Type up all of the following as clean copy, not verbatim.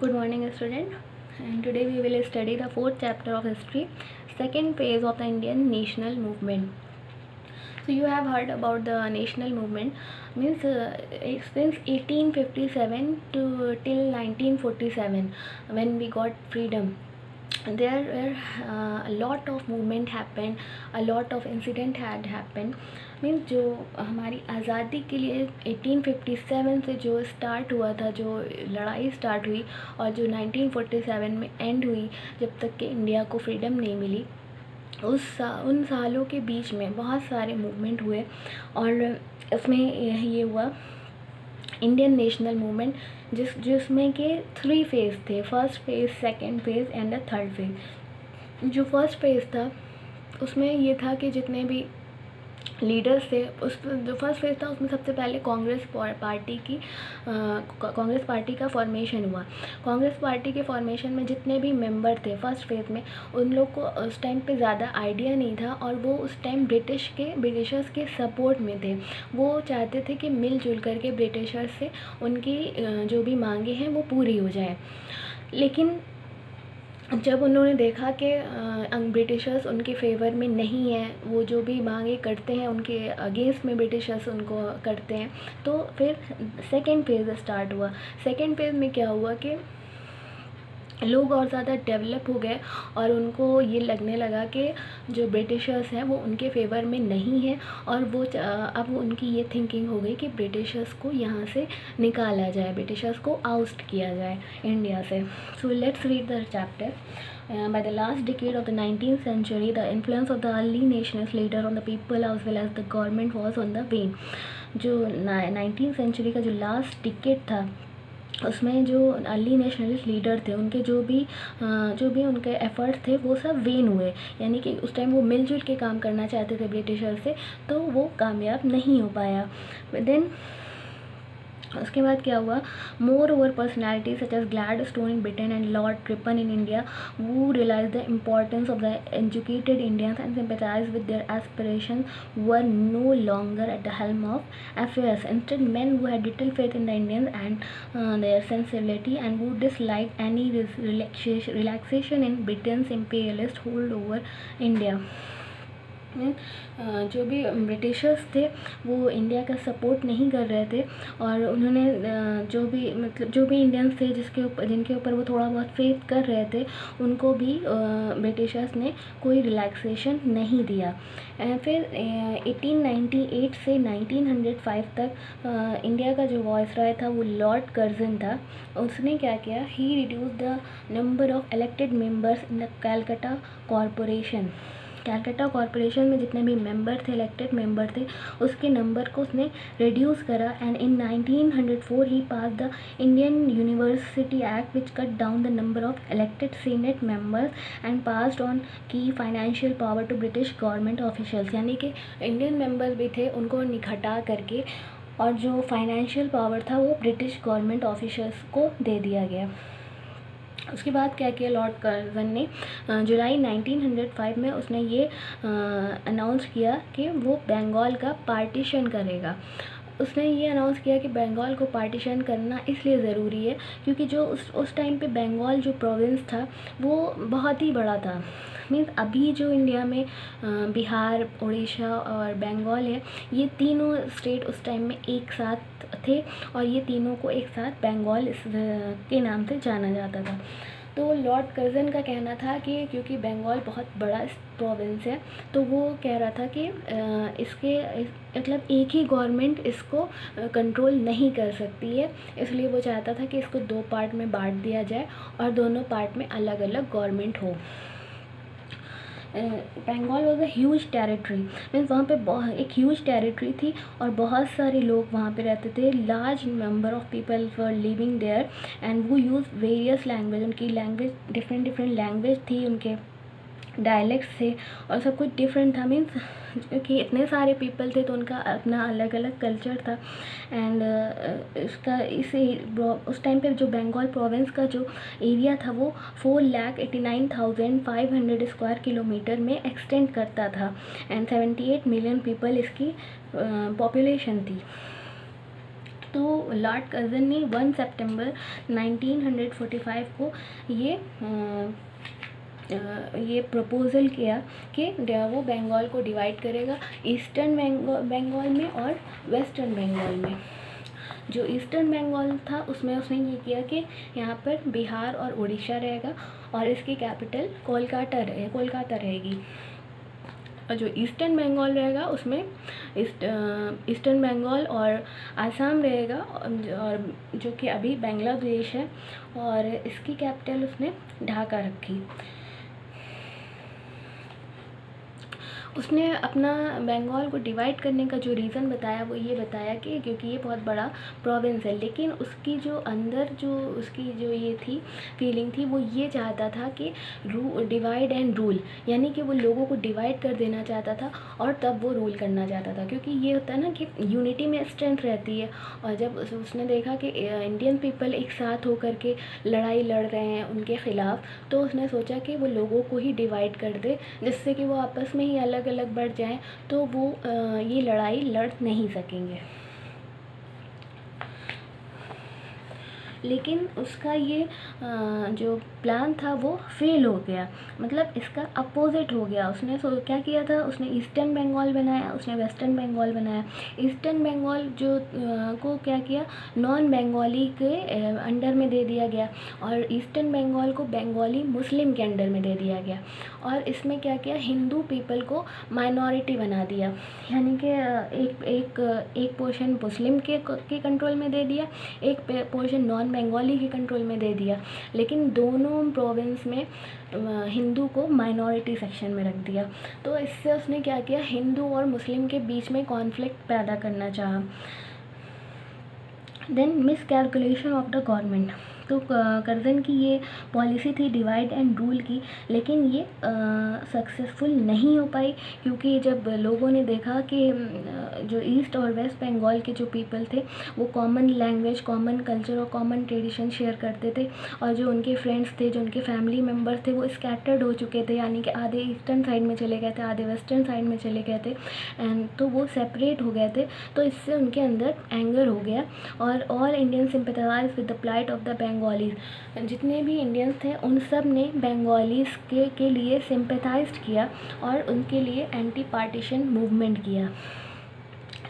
Good morning, student. And today we will study the fourth chapter of history, second phase of the Indian national movement. So you have heard about the national movement. Means since 1857 to till 1947, when we got freedom, there were a lot of movement happened, a lot of incident had happened. Means जो हमारी आज़ादी के लिए 1857 से जो start हुआ था, जो लड़ाई स्टार्ट हुई और जो 1947 में एंड हुई, जब तक कि इंडिया को फ्रीडम नहीं मिली, उन सालों के बीच में बहुत सारे मूवमेंट हुए। और इसमें ये हुआ इंडियन नेशनल मूवमेंट, जिसमें के 3 फेज़ थे, first phase, second phase and the third phase. जो फर्स्ट फेज़ था उसमें ये था कि जितने भी लीडर्स थे, उस जो फर्स्ट फेज़ था उसमें सबसे पहले कांग्रेस पार्टी का फॉर्मेशन हुआ। कांग्रेस पार्टी के फॉर्मेशन में जितने भी मेंबर थे फर्स्ट फेज़ में, उन लोग को उस टाइम पे ज़्यादा आइडिया नहीं था और वो उस टाइम ब्रिटिशर्स के सपोर्ट में थे। वो चाहते थे कि मिलजुल करके ब्रिटिशर्स से उनकी जो भी मांगे हैं वो पूरी हो जाए। लेकिन जब उन्होंने देखा कि ब्रिटिशर्स उनके फेवर में नहीं है, वो जो भी मांगे करते हैं उनके अगेंस्ट में ब्रिटिशर्स उनको करते हैं, तो फिर सेकेंड फेज़ स्टार्ट हुआ। सेकेंड फेज़ में क्या हुआ कि लोग और ज़्यादा डेवलप हो गए और उनको ये लगने लगा कि जो ब्रिटिशर्स हैं वो उनके फेवर में नहीं है, और वो अब उनकी ये थिंकिंग हो गई कि ब्रिटिशर्स को यहाँ से निकाला जाए, ब्रिटिशर्स को आउस्ट किया जाए इंडिया से। So let's read the chapter. By the last decade of the 19th century, the influence of the early nationalist leader on the people as well as the government was on the wane. जो 19th century का जो last decade था, उसमें जो early nationalist leader थे उनके जो भी उनके एफ़र्ट थे वो सब वेन हुए। यानी कि उस टाइम वो मिलजुल के काम करना चाहते थे ब्रिटिशर से, तो वो कामयाब नहीं हो पाया। देन उसके बाद क्या हुआ, moreover personality such as Gladstone in Britain and Lord Ripon in India who realized the importance of the educated Indians and sympathized with their aspirations were no longer at the helm of affairs. Instead, men who had little faith in the Indians and their sensibility and who disliked any relaxation in Britain's imperialist hold over India. जो भी Britishers थे वो India का support नहीं कर रहे थे, और उन्होंने जो भी इंडियंस थे जिनके ऊपर वो थोड़ा बहुत फेथ कर रहे थे, उनको भी ब्रिटिशर्स ने कोई रिलैक्सेशन नहीं दिया। फिर 1898 से 1905 तक इंडिया का जो वायसराय था वो लॉर्ड कर्जन था। उसने क्या किया, he reduce the number of elected members in the Calcutta corporation. Calcutta corporation में जितने भी मेंबर थे, इलेक्टेड मेंबर थे, उसके नंबर को उसने रिड्यूस करा। And in 1904 he pass the Indian university act which cut down the number of elected senate members and passed on key financial power to British government officials. यानी कि Indian members भी थे, उनको घटा करके और जो फाइनेंशियल पावर था वो ब्रिटिश गवर्नमेंट ऑफिशियल्स को दे दिया गया। उसके बाद क्या किया लॉर्ड कर्जन ने, जुलाई 1905 में उसने ये अनाउंस किया कि वो बंगाल का पार्टीशन करेगा। उसने ये अनाउंस किया कि बंगाल को पार्टीशन करना इसलिए ज़रूरी है क्योंकि जो उस टाइम पे बंगाल जो प्रोविंस था वो बहुत ही बड़ा था। मीन्स अभी जो इंडिया में बिहार, उड़ीसा और बंगाल है, ये तीनों स्टेट उस टाइम में एक साथ थे और ये तीनों को एक साथ बंगाल के नाम से जाना जाता था। तो लॉर्ड कर्जन का कहना था कि क्योंकि बंगाल बहुत बड़ा प्रोविंस है, तो वो कह रहा था कि मतलब एक ही गवर्नमेंट इसको कंट्रोल नहीं कर सकती है, इसलिए वो चाहता था कि इसको 2 पार्ट में बांट दिया जाए और दोनों पार्ट में अलग अलग गवर्नमेंट हो। Bengal was a huge territory, means वहाँ पे एक ह्यूज टेरिटरी थी और बहुत सारे लोग वहाँ पे रहते थे। Large number of people were living there and वो यूज़ वेरियस लैंग्वेज, उनकी लैंग्वेज डिफरेंट लैंग्वेज थी, उनके डायलेक्ट्स थे और सब कुछ डिफरेंट था। मीन्स क्योंकि इतने सारे पीपल थे तो उनका अपना अलग अलग कल्चर था। एंड उस टाइम पे जो बंगाल प्रोविंस का जो एरिया था वो 4,89,500 स्क्वायर किलोमीटर में एक्सटेंड करता था एंड 78 मिलियन पीपल इसकी पॉपुलेशन थी। तो लॉर्ड कर्जन ने 1 सितंबर 1945 को ये प्रपोज़ल किया कि वो बंगाल को डिवाइड करेगा ईस्टर्न बंगाल में और वेस्टर्न बंगाल में। जो ईस्टर्न बंगाल था उसमें उसने ये किया कि यहाँ पर बिहार और उड़ीसा रहेगा और इसकी कैपिटल कोलकाता रहेगी। और जो ईस्टर्न बंगाल रहेगा उसमें ईस्टर्न बंगाल और आसाम रहेगा, और जो कि अभी बांग्लादेश है, और इसकी कैपिटल उसने ढाका रखी। उसने अपना बंगाल को डिवाइड करने का जो रीज़न बताया वो ये बताया कि क्योंकि ये बहुत बड़ा प्रोविंस है, लेकिन उसकी जो अंदर जो उसकी जो ये थी फीलिंग थी, वो ये चाहता था कि डिवाइड एंड रूल, यानी कि वो लोगों को डिवाइड कर देना चाहता था और तब वो रूल करना चाहता था। क्योंकि ये होता है ना कि यूनिटी में स्ट्रेंथ रहती है, और जब उसने देखा कि इंडियन पीपल एक साथ होकर के लड़ाई लड़ रहे हैं उनके ख़िलाफ़, तो उसने सोचा कि वो लोगों को ही डिवाइड कर दे, जिससे कि वो आपस में ही अलग अलग बढ़ जाएं, तो वो ये लड़ाई लड़ नहीं सकेंगे। लेकिन उसका ये जो प्लान था वो फेल हो गया, मतलब इसका अपोजिट हो गया। उसने क्या किया था, उसने ईस्टर्न बंगाल बनाया, उसने वेस्टर्न बंगाल बनाया। ईस्टर्न बंगाल जो को क्या किया, नॉन बंगाली के अंडर में दे दिया गया, और ईस्टर्न बंगाल को बंगाली मुस्लिम के अंडर में दे दिया गया। और इसमें क्या किया, हिंदू पीपल को माइनॉरिटी बना दिया, यानी कि एक पोर्शन मुस्लिम के कंट्रोल में दे दिया, एक पोर्शन नॉन बंगाली के कंट्रोल में दे दिया, लेकिन दोनों प्रोविंस में हिंदू को माइनॉरिटी सेक्शन में रख दिया। तो इससे उसने क्या किया, हिंदू और मुस्लिम के बीच में कॉन्फ्लिक्ट पैदा करना चाहा। Then miscalculation of the government. तो कर्जन की ये पॉलिसी थी डिवाइड एंड रूल की, लेकिन ये सक्सेसफुल नहीं हो पाई, क्योंकि जब लोगों ने देखा कि जो ईस्ट और वेस्ट बंगाल के जो पीपल थे वो कॉमन लैंग्वेज, कॉमन कल्चर और कॉमन ट्रेडिशन शेयर करते थे, और जो उनके फ्रेंड्स थे, जो उनके फैमिली मेम्बर्स थे, वो स्कैटर्ड हो चुके थे, यानी कि आधे ईस्टर्न साइड में चले गए थे, आधे वेस्टर्न साइड में चले गए थे, एंड तो वो सेपरेट हो गए थे। तो इससे उनके अंदर एंगर हो गया, और all Indian sympathise with the plight of the Bengalis. जितने भी इंडियंस थे उन सब ने बंगालीज के लिए सिंपैथाइज किया और उनके लिए एंटी पार्टीशन मूवमेंट किया।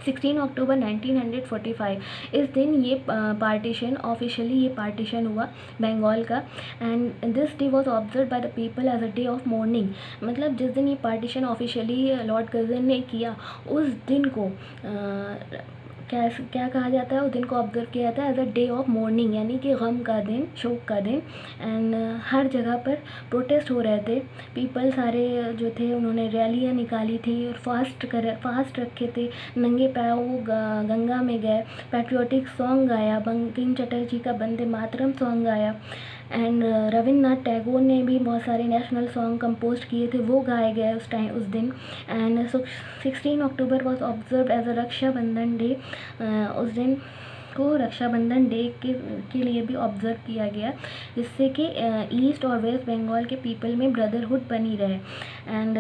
16 अक्टूबर 1945 इस दिन ये पार्टीशन ऑफिशियली ये पार्टीशन हुआ बंगाल का, and this day was observe by the people as a day of mourning. मतलब जिस दिन ये पार्टीशन ऑफिशियली लॉर्ड कर्जन ने किया, उस दिन को क्या कहा जाता है, उस दिन को ऑब्जर्व किया जाता है as a day of mourning, यानी कि गम का दिन, शोक का दिन। एंड हर जगह पर प्रोटेस्ट हो रहे थे, पीपल सारे जो थे उन्होंने रैलियाँ निकाली थी और फास्ट रखे थे, नंगे पैरों वो गंगा में गए, पैट्रियोटिक सॉन्ग गाया, बंकिम चटर्जी का वंदे मातरम सॉन्ग गाया, एंड रविन्द्रनाथ टैगोर ने भी बहुत सारे नेशनल सॉन्ग कंपोज किए थे, वो गाए गए उस दिन। And 16 October was observe as a Raksha Bandhan day. उस दिन को रक्षाबंधन डे के लिए भी ऑब्ज़र्व किया गया, जिससे कि ईस्ट और वेस्ट बंगाल के पीपल में ब्रदरहुड बनी रहे। एंड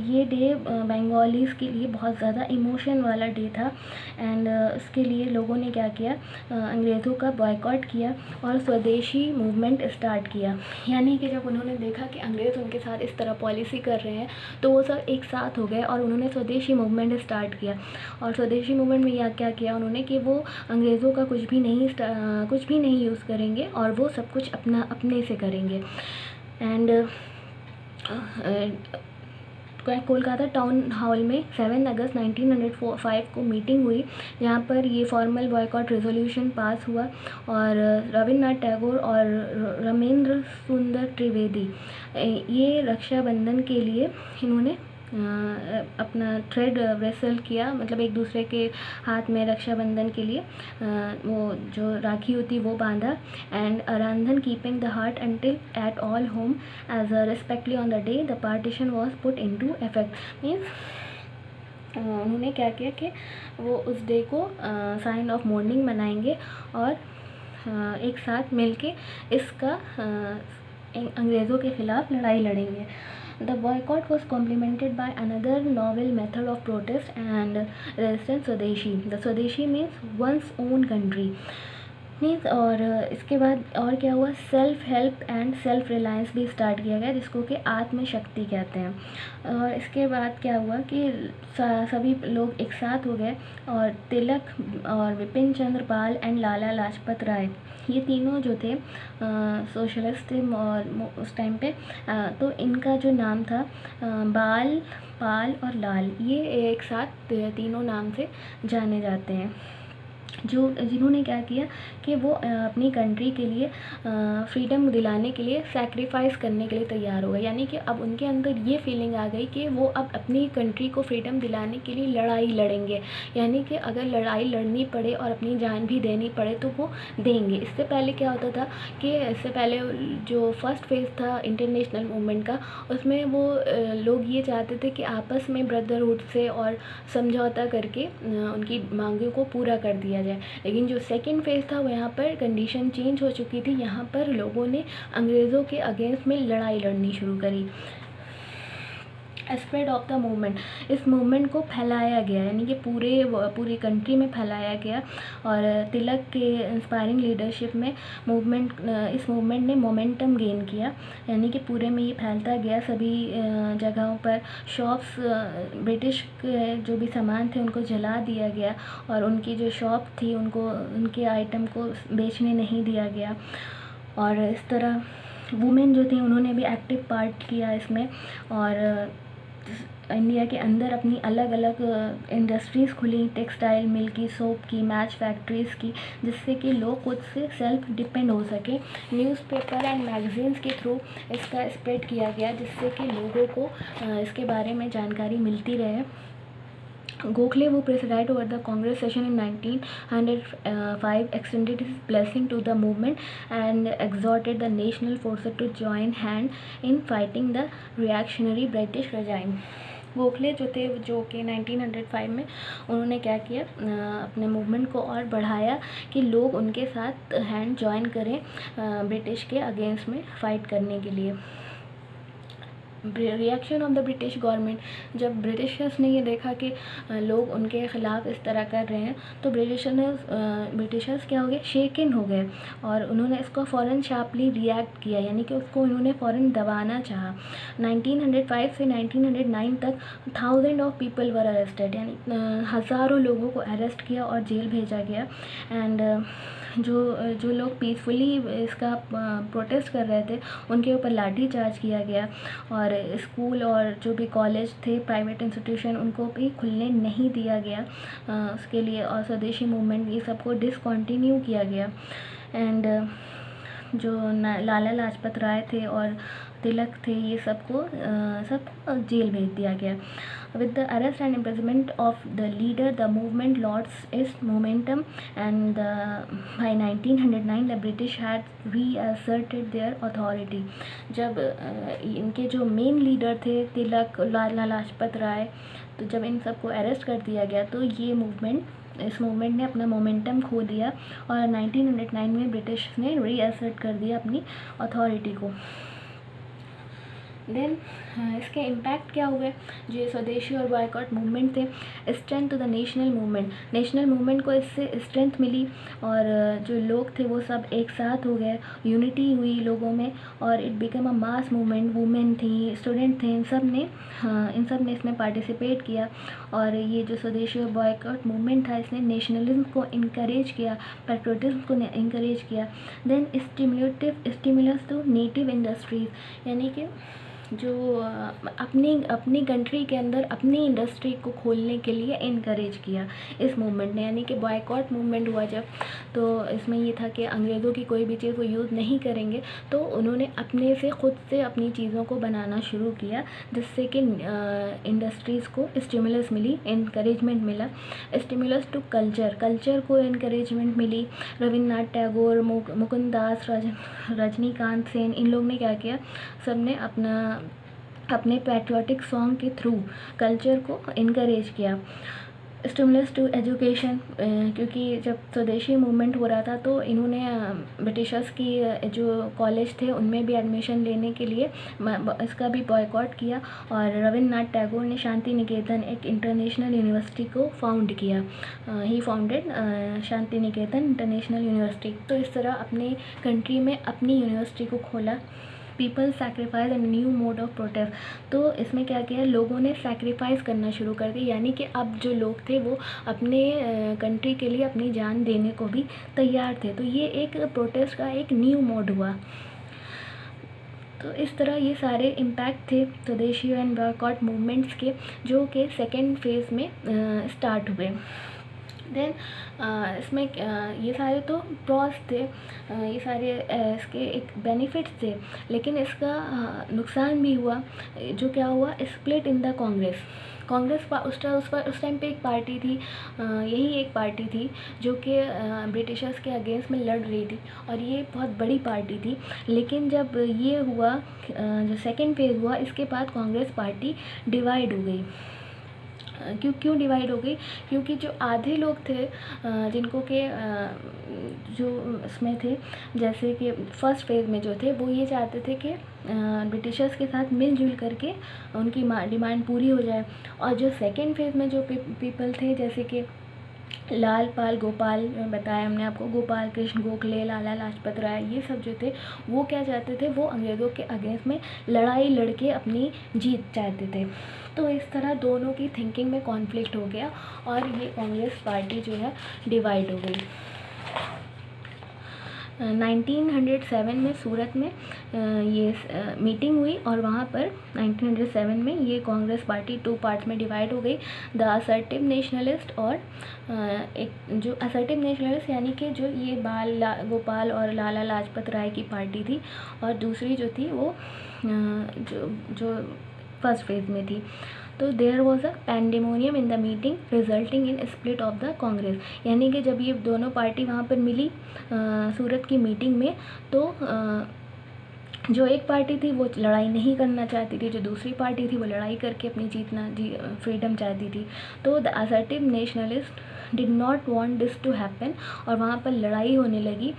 ये डे बंगालीज़ के लिए बहुत ज़्यादा इमोशन वाला डे था, एंड इसके लिए लोगों ने क्या किया, अंग्रेज़ों का बॉयकॉट किया और स्वदेशी मूवमेंट स्टार्ट किया। यानी कि जब उन्होंने देखा कि अंग्रेज़ उनके साथ इस तरह पॉलिसी कर रहे हैं, तो वो सब एक साथ हो गए और उन्होंने स्वदेशी मूवमेंट स्टार्ट किया। और स्वदेशी मूवमेंट में क्या किया उन्होंने कि वो अंग्रेज़ों का कुछ भी नहीं यूज़ करेंगे और वो सब कुछ अपने से करेंगे। एंड कोलकाता टाउन हॉल में 7 अगस्त 1905 को मीटिंग हुई, जहाँ पर ये फॉर्मल बॉयकॉट रेजोल्यूशन पास हुआ, और रविन्द्रनाथ टैगोर और रमेंद्र सुंदर त्रिवेदी ये रक्षाबंधन के लिए इन्होंने अपना थ्रेड रेसल किया, मतलब एक दूसरे के हाथ में रक्षाबंधन के लिए वो जो राखी होती वो बांधा। And arandhan keeping the hearth अंटिल at all home as a respectfully on the day the partition was put into effect. Means उन्होंने क्या किया कि वो उस डे को साइन ऑफ मॉर्निंग मनाएंगे और एक साथ मिलके इसका अंग्रेज़ों के ख़िलाफ़ लड़ाई लड़ेंगे। The boycott was complemented by another novel method of protest and resistance, Swadeshi. The Swadeshi means one's own country. Means और इसके बाद और क्या हुआ, self help and self reliance भी स्टार्ट किया गया, जिसको कि आत्मशक्ति कहते हैं। और इसके बाद क्या हुआ कि सभी लोग एक साथ हो गए और तिलक और विपिन चंद्र पाल एंड लाला लाजपत राय, ये तीनों जो थे सोशलिस्ट थे और उस टाइम पे, तो इनका जो नाम था बाल, पाल और लाल, ये एक साथ तीनों नाम से जाने जाते हैं, जो जिन्होंने क्या किया कि वो अपनी कंट्री के लिए फ्रीडम दिलाने के लिए सैक्रिफाइस करने के लिए तैयार हो गए। यानी कि अब उनके अंदर ये फीलिंग आ गई कि वो अब अपनी कंट्री को फ्रीडम दिलाने के लिए लड़ाई लड़ेंगे, यानी कि अगर लड़ाई लड़नी पड़े और अपनी जान भी देनी पड़े तो वो देंगे। इससे पहले क्या होता था कि इससे पहले जो फर्स्ट फेज़ था इंटरनेशनल मूवमेंट का, उसमें वो लोग ये चाहते थे कि आपस में ब्रदरहुड से और समझौता करके उनकी मांगों को पूरा कर दिया जाए। लेकिन जो सेकंड फेज़ था वो यहाँ पर कंडीशन चेंज हो चुकी थी, यहाँ पर लोगों ने अंग्रेज़ों के अगेंस्ट में लड़ाई लड़नी शुरू करी। स्प्रेड ऑफ द मूवमेंट, इस मूवमेंट को फैलाया गया, यानी कि पूरी कंट्री में फैलाया गया। और तिलक के इंस्पायरिंग लीडरशिप में इस मूवमेंट ने मोमेंटम गेन किया, यानी कि पूरे में ये फैलता गया। सभी जगहों पर शॉप्स, ब्रिटिश के जो भी सामान थे उनको जला दिया गया और उनकी जो शॉप थी उनको उनके आइटम को बेचने नहीं दिया गया। और इस तरह वुमेन जो थी उन्होंने भी एक्टिव पार्ट किया इसमें, और इंडिया के अंदर अपनी अलग अलग इंडस्ट्रीज़ खुली, टेक्सटाइल मिल की, सोप की, मैच फैक्ट्रीज़ की, जिससे कि लोग खुद से सेल्फ डिपेंड हो सके। न्यूज़पेपर एंड मैगज़ीन्स के थ्रू इसका स्प्रेड किया गया, जिससे कि लोगों को इसके बारे में जानकारी मिलती रहे। Gokhale, who presided over the Congress session in 1905, extended his blessing to the movement and exhorted the national forces to join hand in fighting the reactionary British regime. Gokhale जो थे, जो कि 1905 में उन्होंने क्या किया, अपने मूवमेंट को और बढ़ाया कि लोग उनके साथ हैंड जॉइन करें ब्रिटिश के अगेंस्ट में फ़ाइट करने के लिए। Reaction of the British government, जब ब्रिटिशर्स ने ये देखा कि लोग उनके ख़िलाफ़ इस तरह कर रहे हैं, तो ब्रिटिशर्स क्या हो गए, शेकन हो गए और उन्होंने इसको फ़ौरन शार्पली रिएक्ट किया, यानी कि उसको उन्होंने फ़ौरन दबाना चाहा। 1905 से 1909 तक 1000 ऑफ पीपल वर अरेस्टेड, यानी हज़ारों लोगों को अरेस्ट किया और जेल भेजा गया। एंड जो लोग पीसफुली इसका प्रोटेस्ट कर रहे थे उनके ऊपर लाठी चार्ज किया गया, और स्कूल और जो भी कॉलेज थे, प्राइवेट इंस्टीट्यूशन, उनको भी खुलने नहीं दिया गया उसके लिए, और स्वदेशी मूवमेंट ये सबको डिसकंटिन्यू किया गया। एंड जो लाला लाजपत राय थे और तिलक थे, ये सब जेल भेज दिया गया। With the arrest and imprisonment of the leader, the movement lost its momentum, and by 1909 the British had reasserted their authority. जब इनके जो मेन लीडर थे तिलक, लाला लाजपत राय, तो जब इन सबको अरेस्ट कर दिया गया तो इस मूवमेंट ने अपना मोमेंटम खो दिया और 1909 में ब्रिटिश ने रीअसर्ट कर दिया अपनी अथॉरिटी को। देन इसके इम्पैक्ट क्या हुए, जो ये स्वदेशी और बॉयकॉट मूवमेंट थे, strength to the national movement को इससे स्ट्रेंथ मिली, और जो लोग थे वो सब एक साथ हो गए, यूनिटी हुई लोगों में, और it become a mass movement. Women थी, स्टूडेंट थे, इन सब ने इसमें पार्टिसिपेट किया। और ये जो स्वदेशी और बॉयकॉट मूवमेंट था, इसने नेशनलिज्म को इनकरेज किया, पैट्रियटिज्म को इनकरेज किया। Then stimulus to native industries, यानी कि जो अपनी कंट्री के अंदर अपनी इंडस्ट्री को खोलने के लिए इनकरेज किया इस मूवमेंट ने। यानी कि बॉयकॉट मूवमेंट हुआ जब, तो इसमें ये था कि अंग्रेज़ों की कोई भी चीज़ वो यूज़ नहीं करेंगे, तो उन्होंने अपने से खुद से अपनी चीज़ों को बनाना शुरू किया, जिससे कि इंडस्ट्रीज़ को स्टिमुलस मिली, इनकरेजमेंट मिला। स्टिमुलस टू कल्चर को इनकरेजमेंट मिली। रविन्द्रनाथ टैगोर, मुकुंद दास, रजनीकांत सेन, इन लोग ने क्या किया, सब ने अपने पैट्रियोटिक सॉन्ग के थ्रू कल्चर को इनकरेज किया। स्टिमुलस टू एजुकेशन, क्योंकि जब स्वदेशी मूवमेंट हो रहा था तो इन्होंने ब्रिटिशर्स की जो कॉलेज थे उनमें भी एडमिशन लेने के लिए इसका भी बॉयकॉट किया। और रविन्द्रनाथ टैगोर ने शांति निकेतन, एक इंटरनेशनल यूनिवर्सिटी को फाउंड किया। ही founded Shanti Niketan international university. तो इस तरह अपने कंट्री में अपनी यूनिवर्सिटी को खोला। People sacrifice and new mode of protest. तो इसमें क्या किया, लोगों ने सेक्रीफाइस करना शुरू कर दी, यानी कि अब जो लोग थे वो अपने कंट्री के लिए अपनी जान देने को भी तैयार थे। तो ये एक प्रोटेस्ट का एक न्यू मोड हुआ। तो इस तरह ये सारे इम्पैक्ट थे स्वदेशी एंड बॉयकॉट मूवमेंट्स के, जो कि सेकेंड फेज़ में स्टार्ट हुए। देन इसमें ये सारे तो प्रॉस थे, ये सारे इसके एक बेनिफिट्स थे, लेकिन इसका नुकसान भी हुआ। जो क्या हुआ, स्प्लिट इन द कांग्रेस उस टाइम पे एक पार्टी थी, यही एक पार्टी थी जो कि ब्रिटिशर्स के अगेंस्ट में लड़ रही थी, और ये बहुत बड़ी पार्टी थी। लेकिन जब ये हुआ, जो सेकेंड फेज़ हुआ, इसके बाद कांग्रेस पार्टी डिवाइड हो गई। क्यों डिवाइड हो गई, क्योंकि जो आधे लोग थे जिनको के जो इसमें थे, जैसे कि फर्स्ट फेज़ में जो थे वो ये चाहते थे कि ब्रिटिशर्स के साथ मिलजुल करके उनकी डिमांड पूरी हो जाए। और जो सेकेंड फेज़ में जो पीपल थे, जैसे कि लाल पाल गोपाल, बताया हमने आपको, गोपाल कृष्ण गोखले, लाला लाजपत राय, ये सब जो थे वो क्या चाहते थे, वो अंग्रेज़ों के अगेंस्ट में लड़ाई लड़के अपनी जीत चाहते थे। तो इस तरह दोनों की थिंकिंग में कॉन्फ्लिक्ट हो गया और ये कांग्रेस पार्टी जो है डिवाइड हो गई। 1907 में सूरत में ये मीटिंग हुई, और वहाँ पर 1907 में ये कांग्रेस पार्टी 2 पार्ट्स में डिवाइड हो गई। द असर्टिव नेशनलिस्ट, और एक जो असर्टिव नेशनलिस्ट यानी कि जो ये गोपाल और लाला लाजपत राय की पार्टी थी, और दूसरी जो थी वो जो फर्स्ट फेज़ में थी। तो there was a pandemonium in the meeting resulting in split of the Congress, यानी कि जब ये दोनों पार्टी वहाँ पर मिली सूरत की मीटिंग में, तो जो एक पार्टी थी वो लड़ाई नहीं करना चाहती थी, जो दूसरी पार्टी थी वो लड़ाई करके अपनी फ्रीडम चाहती थी। तो the assertive nationalist did not want this to happen, और वहाँ पर लड़ाई होने लगी।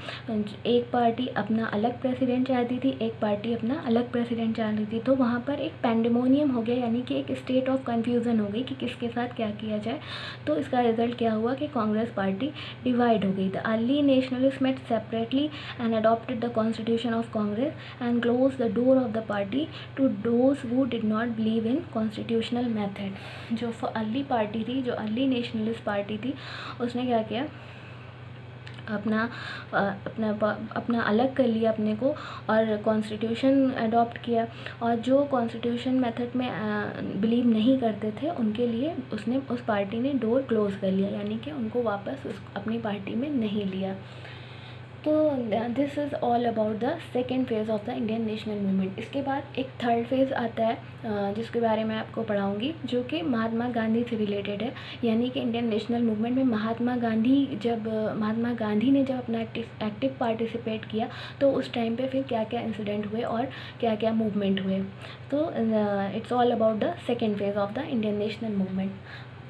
एक पार्टी अपना अलग प्रेसिडेंट चाहती थी, एक पार्टी अपना अलग प्रेसिडेंट चाहती थी। तो वहाँ पर एक पैंडेमोनियम हो गया, यानी कि एक स्टेट ऑफ कन्फ्यूज़न हो गई कि किसके साथ क्या किया जाए। तो इसका रिजल्ट क्या हुआ कि कांग्रेस पार्टी डिवाइड हो गई। The early nationalist met separately and adopted the constitution of Congress and close the door of the party to those who did not believe in constitutional method. जो अर्ली पार्टी थी, जो early nationalist party थी, उसने क्या किया, अपना अलग कर लिया अपने को, और कॉन्स्टिट्यूशन अडॉप्ट किया। और जो कॉन्स्टिट्यूशन मेथड में बिलीव नहीं करते थे उनके लिए उस पार्टी ने डोर क्लोज कर लिया, यानी कि उनको वापस अपनी पार्टी में नहीं लिया। तो this is all about the second phase of the Indian national movement. इसके बाद एक थर्ड फेज़ आता है जिसके बारे में आपको पढ़ाऊँगी, जो कि महात्मा गांधी से रिलेटेड है। यानी कि इंडियन नेशनल मूवमेंट में महात्मा गांधी ने जब अपना एक्टिव पार्टिसिपेट किया, तो उस टाइम पे फिर क्या क्या इंसिडेंट हुए और क्या क्या मूवमेंट हुए। तो it's all about the second phase of the Indian national movement.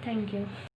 Thank you.